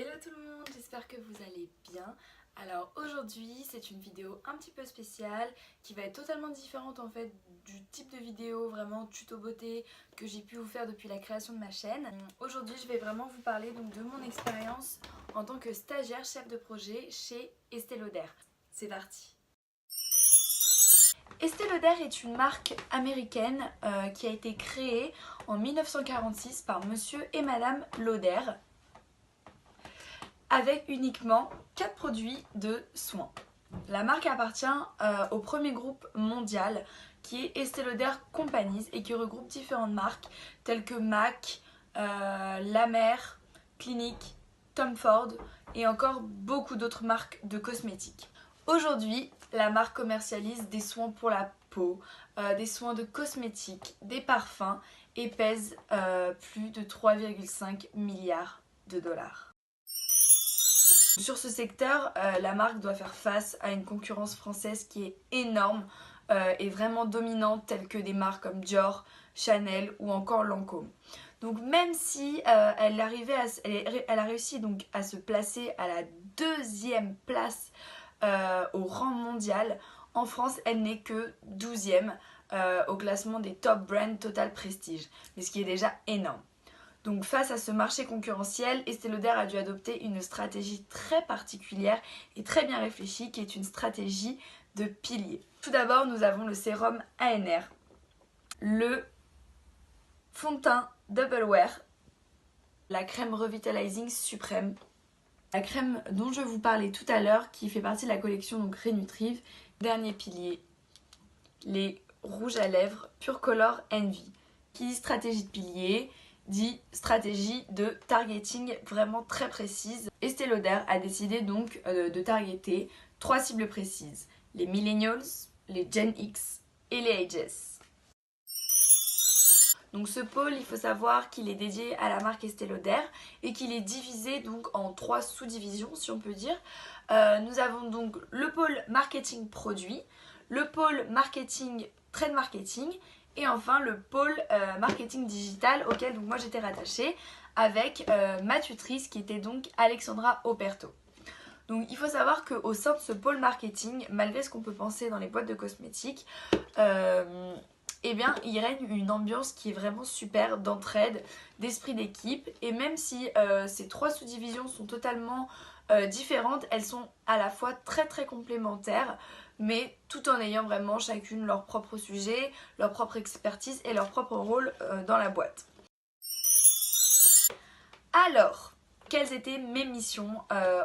Hello tout le monde, j'espère que vous allez bien. Alors aujourd'hui c'est une vidéo un petit peu spéciale qui va être totalement différente en fait du type de vidéo vraiment tuto beauté que j'ai pu vous faire depuis la création de ma chaîne. Aujourd'hui je vais vraiment vous parler donc de mon expérience en tant que stagiaire chef de projet chez Estée Lauder. C'est parti. Estée Lauder est une marque américaine qui a été créée en 1946 par monsieur et madame Lauder, avec uniquement 4 produits de soins. La marque appartient au premier groupe mondial qui est Estée Lauder Companies et qui regroupe différentes marques telles que MAC, La Mer, Clinique, Tom Ford et encore beaucoup d'autres marques de cosmétiques. Aujourd'hui, la marque commercialise des soins pour la peau, des soins de cosmétiques, des parfums et pèse plus de 3,5 milliards de dollars. Sur ce secteur, la marque doit faire face à une concurrence française qui est énorme et vraiment dominante, telles que des marques comme Dior, Chanel ou encore Lancôme. Donc même si elle a réussi donc à se placer à la 2e place au rang mondial, en France elle n'est que 12e au classement des top brands Total Prestige, mais ce qui est déjà énorme. Donc face à ce marché concurrentiel, Estée Lauder a dû adopter une stratégie très particulière et très bien réfléchie qui est une stratégie de piliers. Tout d'abord, nous avons le sérum ANR, le fond de teint Double Wear, la crème Revitalizing Suprême, la crème dont je vous parlais tout à l'heure qui fait partie de la collection donc Renutriv. Dernier pilier, les rouges à lèvres Pure Color Envy. Qui dit stratégie de piliers dit stratégie de targeting vraiment très précise. Estée Lauder a décidé donc de targeter 3 cibles précises, les millennials, les Gen X et les ages. Donc ce pôle, il faut savoir qu'il est dédié à la marque Estée Lauder et qu'il est divisé donc en 3 sous-divisions si on peut dire. Nous avons donc le pôle marketing produit, le pôle marketing trade marketing et enfin le pôle marketing digital auquel donc moi j'étais rattachée avec ma tutrice qui était donc Alexandra Operto. Donc il faut savoir qu'au sein de ce pôle marketing, malgré ce qu'on peut penser dans les boîtes de cosmétiques, eh bien il règne une ambiance qui est vraiment super d'entraide, d'esprit d'équipe, et même si ces 3 sous-divisions sont totalement différentes, elles sont à la fois très complémentaires, mais tout en ayant vraiment chacune leur propre sujet, leur propre expertise et leur propre rôle dans la boîte. Alors, quelles étaient mes missions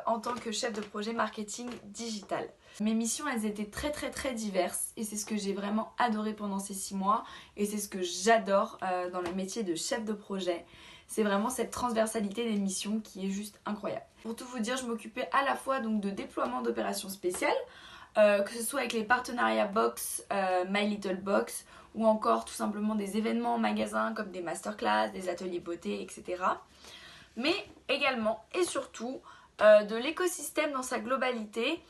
en tant que chef de projet marketing digital? Mes missions, elles étaient très diverses et c'est ce que j'ai vraiment adoré pendant ces 6 mois et c'est ce que j'adore dans le métier de chef de projet. C'est vraiment cette transversalité des missions qui est juste incroyable. Pour tout vous dire, je m'occupais à la fois donc de déploiement d'opérations spéciales, que ce soit avec les partenariats Box, My Little Box ou encore tout simplement des événements en magasin comme des masterclass, des ateliers beauté, etc. Mais également et surtout de l'écosystème dans sa globalité,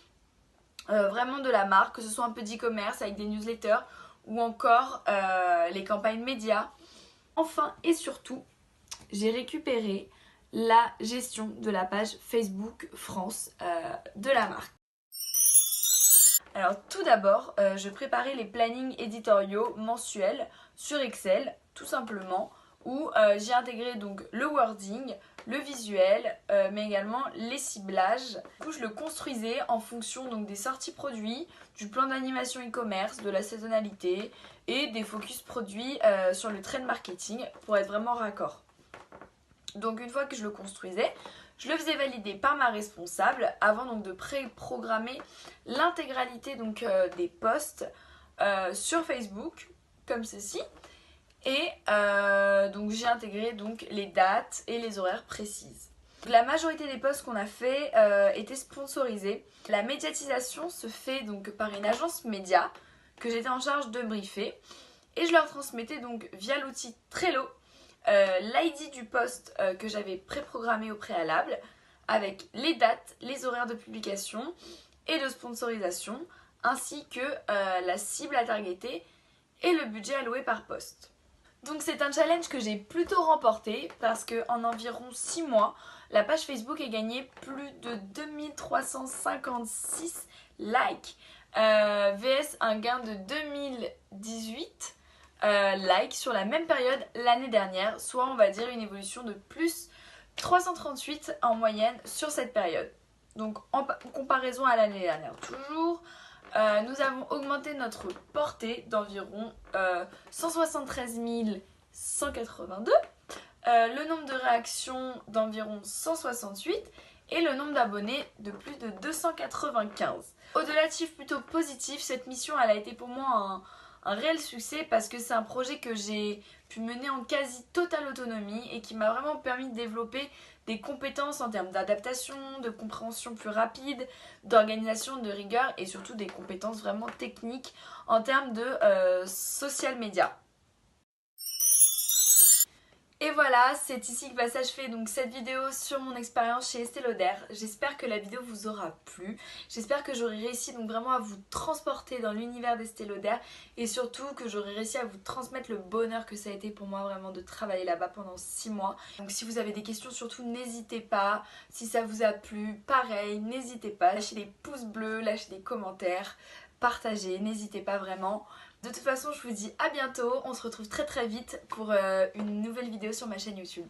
vraiment de la marque, que ce soit un peu d'e-commerce avec des newsletters ou encore les campagnes médias. Enfin et surtout, j'ai récupéré la gestion de la page Facebook France de la marque. Alors tout d'abord, je préparais les plannings éditoriaux mensuels sur Excel, tout simplement, où j'ai intégré donc le wording, le visuel, mais également les ciblages. Du coup, je le construisais en fonction donc des sorties produits, du plan d'animation e-commerce, de la saisonnalité et des focus produits sur le trend marketing pour être vraiment raccord. Donc une fois que je le construisais, je le faisais valider par ma responsable avant donc de pré-programmer l'intégralité donc des posts sur Facebook comme ceci. Et donc j'ai intégré donc les dates et les horaires précises. La majorité des posts qu'on a fait étaient sponsorisés. La médiatisation se fait donc par une agence média que j'étais en charge de briefer et je leur transmettais donc via l'outil Trello l'ID du post que j'avais préprogrammé au préalable avec les dates, les horaires de publication et de sponsorisation ainsi que la cible à targeter et le budget alloué par post. Donc c'est un challenge que j'ai plutôt remporté parce qu'en environ 6 mois, La page Facebook a gagné plus de 2356 likes, vs un gain de 2018 likes sur la même période l'année dernière, soit on va dire une évolution de plus 338 en moyenne sur cette période. Donc en comparaison à l'année dernière toujours, nous avons augmenté notre portée d'environ 173 182, le nombre de réactions d'environ 168 et le nombre d'abonnés de plus de 295. Au-delà de chiffres plutôt positifs, cette mission elle a été pour moi un réel succès parce que c'est un projet que j'ai pu mener en quasi totale autonomie et qui m'a vraiment permis de développer des compétences en termes d'adaptation, de compréhension plus rapide, d'organisation, de rigueur et surtout des compétences vraiment techniques en termes de social media. Et voilà, c'est ici que va s'achever donc cette vidéo sur mon expérience chez Estée Lauder. J'espère que la vidéo vous aura plu. J'espère que j'aurai réussi donc vraiment à vous transporter dans l'univers d'Estée Lauder et surtout que j'aurai réussi à vous transmettre le bonheur que ça a été pour moi vraiment de travailler là-bas pendant 6 mois. Donc si vous avez des questions, surtout n'hésitez pas. Si ça vous a plu, pareil, n'hésitez pas. Lâchez des pouces bleus, lâchez des commentaires, partagez, n'hésitez pas vraiment. De toute façon, je vous dis à bientôt, on se retrouve très vite pour une nouvelle vidéo sur ma chaîne YouTube.